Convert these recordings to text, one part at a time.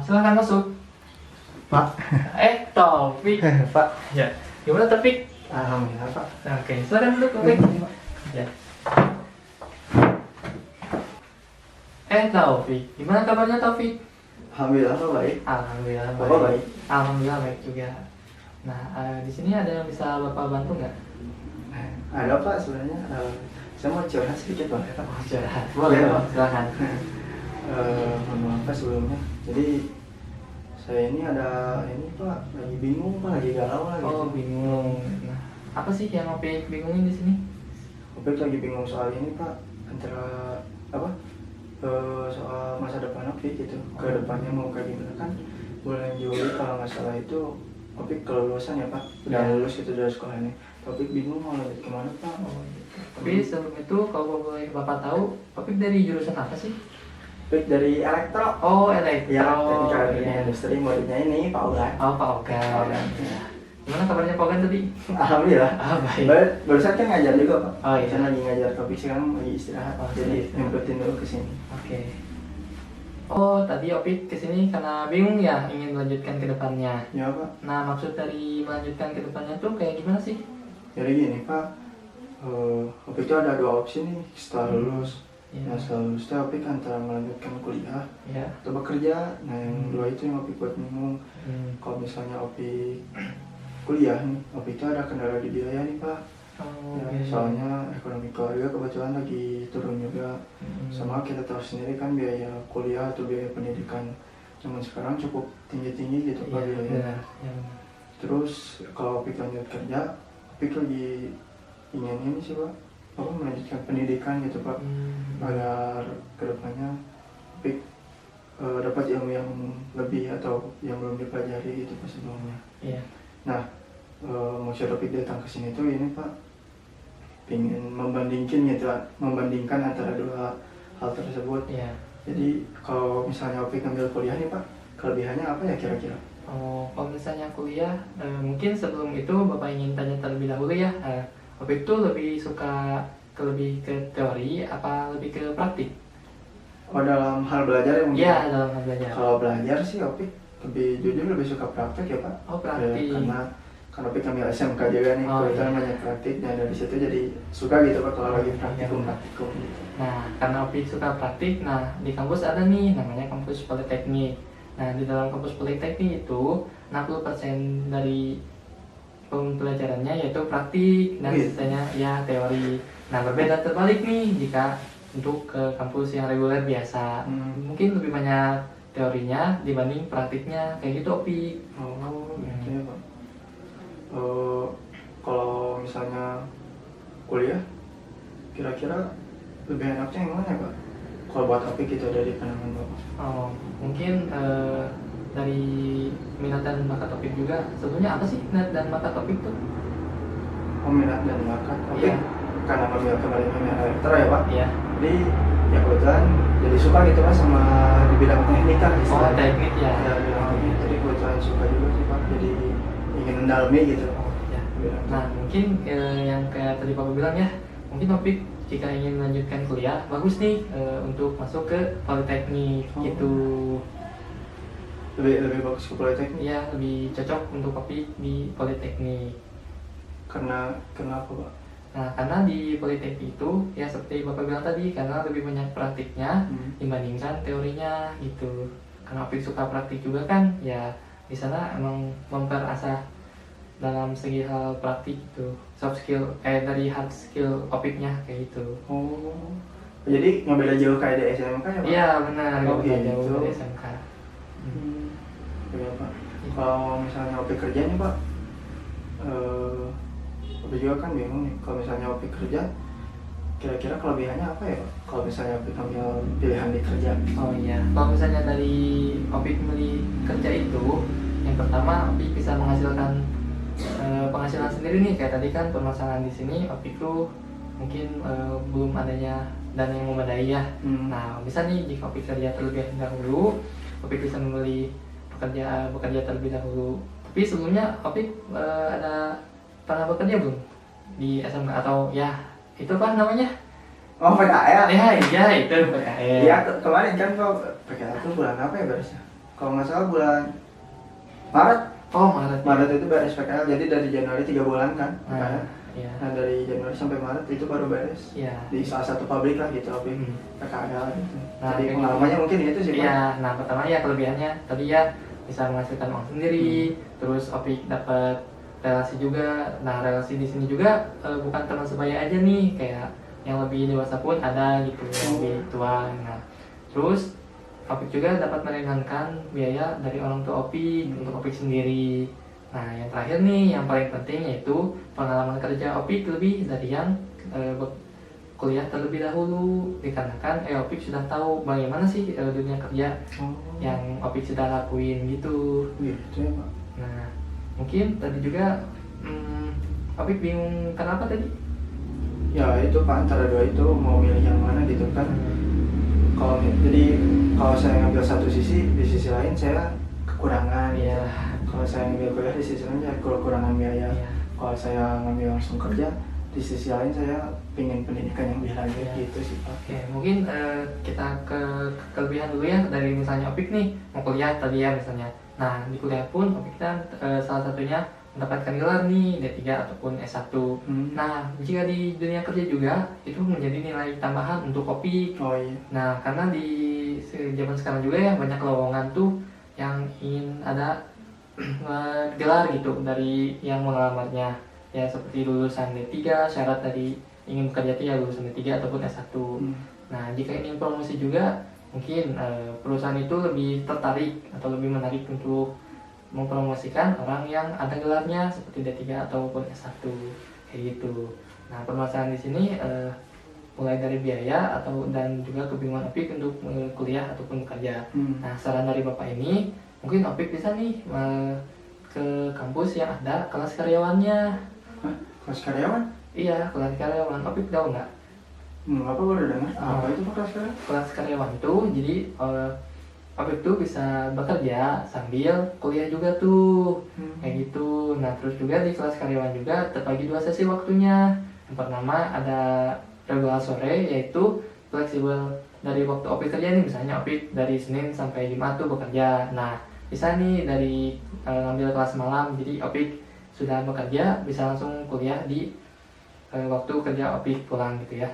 Silakan masuk. Pak. Taufik. Pak. Ya. Gimana Taufik? Alhamdulillah Pak. Oke, silakan duduk Taufik. Ya. Taufik, gimana kabarnya Taufik? Alhamdulillah Pak baik. Alhamdulillah baik. Bapak baik. Alhamdulillah baik juga. Nah, di sini ada yang bisa Bapak bantu nggak? Ada Pak sebenarnya. Saya mau curhat sedikit Pak. Curhat. Boleh Pak, silakan. Mohon maaf Pak sebelumnya. Jadi saya ini ada ini Pak lagi bingung Pak, lagi galau lah gitu. Oh, bingung. Nah, apa sih yang Opik bingungin di sini? Opik lagi bingung soal ini Pak, antara apa? Soal masa depan Opik gitu. Ke depannya mau kayak gimana kan? Bulan Juli kalau nggak salah itu Opik kelulusan ya Pak. Udah Ya. lulus itu dari sekolahnya. Opik bingung mau lanjut kemana Pak? Oh, gitu. Tapi sebelum itu kalau boleh Bapak tahu, Opik dari jurusan apa sih? Opik dari elektro. Oh, elektro. Ya, teknik Iya. kimia industri, muridnya ini Pak Ulan. Oh, Pak Ogan. Pak Ogan. Ya. Gimana kabarnya Pak Ogan tadi? Alhamdulillah. Baik. Barusan kan ngajar juga Pak. Oh, iya. Barusan lagi ngajar, tapi sekarang lagi istirahat. Oh, Jadi istirahat. nyempetin dulu ke sini. Oke. Oh, tadi Opik kesini karena bingung ya ingin melanjutkan ke depannya. Ya Pak. Nah, maksud dari melanjutkan ke depannya tuh kayak gimana sih? Jadi gini Pak, Opik itu ada dua opsi nih setelah lulus. Ya. Nah setelah lulus tuh Opik antara melanjutkan kuliah Ya. atau bekerja. Nah yang dua itu yang Opik buat bingung. Hmm. Kalau misalnya Opik kuliah nih, Opik itu ada kendala di biaya nih Pak. Oh, Ya, oke. soalnya ekonomi keluarga kebetulan lagi turun juga. Hmm. Sama kita tahu sendiri kan biaya kuliah atau biaya pendidikan zaman sekarang cukup tinggi-tinggi gitu Pak Iya, biayanya. benar. Ya, benar. Terus kalau Opik lanjut kerja, Opik lagi ingin ini sih Pak, apa melanjutkan pendidikan gitu Pak, agar kedepannya Opik dapat ilmu yang lebih atau yang belum dipelajari gitu Pak sebelumnya. Iya. Nah, maksud Opik datang ke sini tuh ini Pak, pengen membandingkan antara dua hal tersebut. Iya. Jadi kalau misalnya Opik ngambil kuliah nih Pak, kelebihannya apa ya kira-kira? Oh, kalau misalnya kuliah, mungkin sebelum itu Bapak ingin tanya terlebih dahulu ya. Opik tuh lebih suka lebih ke teori apa lebih ke praktik? Oh dalam hal belajar ya mungkin? Iya, dalam hal belajar. Kalau belajar sih Opik lebih suka praktek ya Pak. Oh, praktik. Karena kan Opik ambil SMK juga nih, Oh, kebetulan iya. banyak praktik dan dari situ jadi suka gitu Pak kalau lagi praktikum gitu. Nah, karena Opik suka praktik, nah di kampus ada nih namanya kampus Politeknik. Nah, di dalam kampus Politeknik itu 60% dari pembelajarannya yaitu praktik dan Gitu. sisanya ya teori. Nah, berbeda terbalik nih jika untuk ke kampus yang reguler biasa. Mungkin lebih banyak teorinya dibanding praktiknya kayak gitu Opik. Oh gitu ya Pak. Kalau misalnya kuliah, kira-kira lebih enaknya yang mana ya Pak? Kalau buat Opik itu dari pandangan Bapak. Oh, mungkin dari minat dan bakat Opik juga. Sebetulnya apa sih minat dan bakat Opik tuh? Oh minat dan bakat Opik Iya. karena ngambil kembali minat elektro ya Pak. Iya. Jadi ya kebetulan jadi suka gitu Pak sama di bidang teknik kan Oh, istilahnya. teknik ya. Ya bidang teknik, jadi kebetulan suka juga sih Pak. Jadi ingin mendalami gitu. Ya. Bidang. Nah, mungkin yang kayak tadi Bapak bilang ya, mungkin Opik jika ingin melanjutkan kuliah, bagus nih untuk masuk ke Politeknik Oh. gitu. lebih bagus ke politeknik. Ya, lebih cocok untuk Opik di Politeknik. Karena kenapa Pak? Nah, karena di Politeknik itu ya seperti Bapak bilang tadi, karena lebih banyak praktiknya dibandingkan teorinya gitu. Karena Opik suka praktik juga kan, ya di sana emang memperasah dalam segi hal praktik itu soft skill dari hard skill Opiknya kayak gitu. Oh, jadi nggak beda jauh kayak di SMK ya Pak? Iya benar, Oh, nggak gitu. jauh dari SMK. Iya Pak. Kalau misalnya Opik kerja nih Pak, Opik juga kan bingung nih. Kalau misalnya Opik kerja, kira-kira kelebihannya apa ya Pak? Kalau misalnya Opik ambil pilihan di kerja. Oh iya, kalau misalnya dari Opik milih kerja itu, yang pertama Opik bisa menghasilkan penghasilan sendiri nih. Kayak tadi kan permasalahan di sini Opik tuh mungkin belum adanya dana yang memadai ya. Nah, bisa nih jika Opik kerja terlebih dahulu, Opik bisa memilih bekerja terlebih dahulu. Tapi sebelumnya Opik ada pernah bekerja belum di SMK atau ya itu apa namanya? Oh PKL? Ya, iya itu PKL. Iya kemarin kan Pak PKL itu bulan apa ya barusan? kalau nggak salah bulan Maret. Oh, Maret. Maret itu beres PKL, jadi dari Januari 3 bulan kan. Nah, iya. Nah dari Januari sampai Maret itu baru beres. Iya. Di salah satu pabrik lah gitu, pabrik PKL gitu. Nah, jadi kayak pengalamannya mungkin itu sih Pak. Iya, nah pertama ya kelebihannya tadi ya bisa menghasilkan uang sendiri, terus Opik dapat relasi juga. Nah, relasi di sini juga bukan teman sebaya aja nih, kayak yang lebih dewasa pun ada gitu, yang lebih tua. Nah, terus Opik juga dapat meringankan biaya dari orang tua Opik untuk Opik sendiri. Nah, yang terakhir nih, yang paling penting yaitu pengalaman kerja Opik lebih dari yang kuliah terlebih dahulu, dikarenakan Opik sudah tahu bagaimana sih dunia kerja yang Opik sudah lakuin gitu. Gitu ya Pak. Nah, mungkin tadi juga Opik bingung kenapa tadi? Ya itu Pak, antara dua itu mau milih yang mana gitu kan. Kalau saya ngambil satu sisi, di sisi lain saya kekurangan. Iya. Kalau saya ngambil kuliah di sisi lain saya kekurangan biaya. Iya. Kalau saya ngambil langsung kerja, di sisi lain saya pengen pendidikan yang lebih lanjut gitu sih Pak. Oke, mungkin kita ke kelebihan dulu ya, dari misalnya Opik nih mau kuliah tadi ya misalnya. Nah, di kuliah pun Opik kan salah satunya mendapatkan gelar nih D3 ataupun S1. Nah, jika di dunia kerja juga itu menjadi nilai tambahan untuk Opik. Oh iya. Nah, karena di zaman sekarang juga ya banyak lowongan tuh yang ingin ada gelar gitu dari yang mengelamarnya. Ya seperti lulusan D3, syarat dari ingin bekerja itu ya lulusan D3 ataupun S1. Nah, jika ingin promosi juga mungkin perusahaan itu lebih tertarik atau lebih menarik untuk mempromosikan orang yang ada gelarnya seperti D3 ataupun S1 kayak gitu. Nah, permasalahan di sini mulai dari biaya dan juga kebingungan Opik untuk kuliah ataupun bekerja. Nah, saran dari Bapak ini mungkin Opik bisa nih ke kampus yang ada kelas karyawannya. Hah? Kelas karyawan? Iya, kelas karyawan. Opik tahu nggak? Apa baru dengar? Apa itu kelas karyawan? Kelas karyawan tuh jadi Opik tuh bisa bekerja sambil kuliah juga tuh, kayak gitu. Nah, terus juga di kelas karyawan juga terbagi 2 sesi waktunya. Yang pertama ada regular sore, yaitu fleksibel dari waktu Opik kerja nih, misalnya Opik dari Senin sampai Jumat tuh bekerja. Nah, bisa nih dari ngambil kelas malam, jadi Opik sudah bekerja bisa langsung kuliah di waktu kerja Opik pulang gitu ya.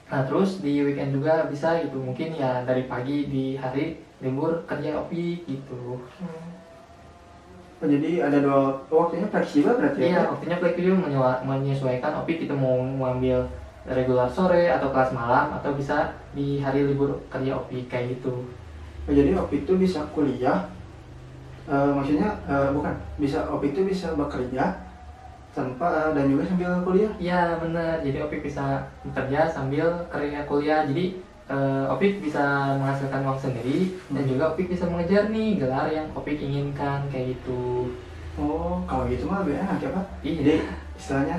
Nah, terus di weekend juga bisa gitu, mungkin ya dari pagi di hari libur kerja Opik gitu. Oh, jadi ada dua waktunya fleksibel berarti ya? Iya, waktunya fleksibel menyesuaikan Opik itu mau mengambil regular sore atau kelas malam atau bisa di hari libur kerja Opik kayak gitu. Oh, jadi Opik itu bisa kuliah, maksudnya bukan, bisa Opik itu bisa bekerja tanpa dan juga sambil kuliah? Iya benar, jadi Opik bisa bekerja sambil kuliah. Jadi Opik bisa menghasilkan uang sendiri dan juga Opik bisa mengejar nih gelar yang Opik inginkan kayak gitu. Oh, kalau gitu mah lebih enak ya Pak? Iya. Jadi istilahnya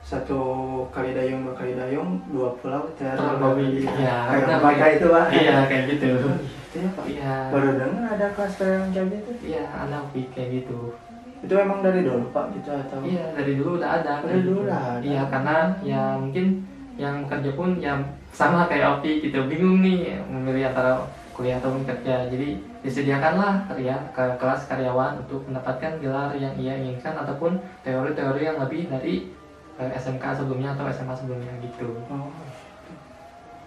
satu kali dayung, 2 kali dayung, 2 pulau terbabi. Iya, kayak pakai itu Pak? Iya, kayak gitu. Itu ya Pak? Iya. Baru dengar ada kelas yang kayak gitu? Iya, ada Opik kayak gitu. Itu emang dari dulu Pak gitu atau? Iya, dari dulu udah ada. Dari dulu udah ada. Iya, karena ya mungkin yang kerja pun ya sama kayak Opik gitu, bingung nih memilih antara kuliah atau kerja. Jadi disediakanlah ke kelas karyawan untuk mendapatkan gelar yang ia inginkan ataupun teori-teori yang lebih dari SMK sebelumnya atau SMA sebelumnya gitu. Oh.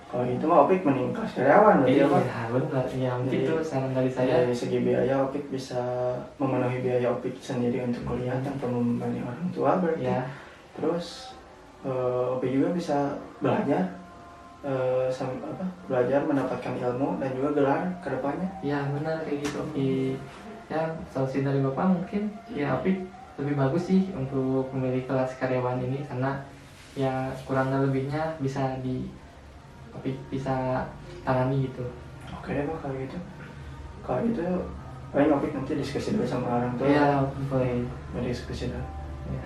Kalau itu mah Opik mending kelas karyawan berarti ya Pak? Iya benar, ya mungkin itu saran dari saya. Dari segi biaya Opik bisa memenuhi biaya Opik sendiri untuk kuliah tanpa membebani orang tua berarti. Ya. Terus Opik juga bisa belajar belajar mendapatkan ilmu dan juga gelar ke depannya. Ya benar kayak gitu Opik. Ya solusi dari Bapak mungkin ya Opik lebih bagus sih untuk memilih kelas karyawan ini karena ya kurang lebihnya bisa Opik bisa tangani gitu. Oke deh Pak kalau gitu. Kalau itu paling Opik nanti diskusi dulu sama orang tua. Iya boleh. Diskusi dulu. Ya.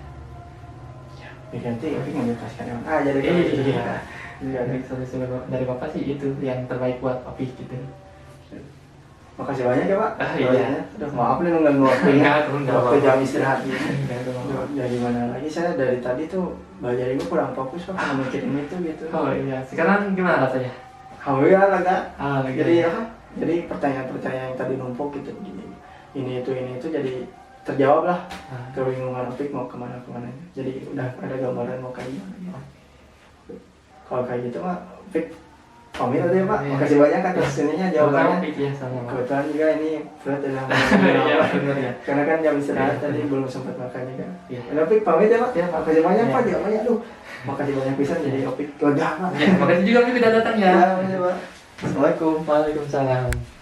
Ya nanti Opik ngambil kelas karyawan aja deh kalau gitu. Iya. Jadi solusi dari Bapak sih itu yang terbaik buat Opik gitu. Makasih banyak ya Pak. Iya. Udah maaf nih mengganggu waktunya. Enggak Waktu jam istirahat ini. apa-apa. Ya gimana lagi, saya dari tadi tuh belajar ibu kurang fokus Pak karena mikirin itu gitu. Oh iya, sekarang gimana rasanya? Alhamdulillah lega. Ah, lagi. Jadi apa? Jadi pertanyaan-pertanyaan yang tadi numpuk gitu, ini itu jadi terjawab lah. Kebingungan Opik mau kemana. Jadi udah ada gambaran mau kayak gimana. Kalau kayak gitu mah Opik pamit aja Pak. Makasih banyak atas ininya jawabannya. Kebetulan juga ini berat dalam karena kan jam istirahat tadi belum sempat makan juga. Udah Opik pamit ya Pak. Makasih banyak Pak jawabannya. Aduh, makasih banyak pisan jadi Opik lega Pak. Makasih juga Opik udah datang ya. Makasih Pak. Assalamualaikum. Waalaikumsalam.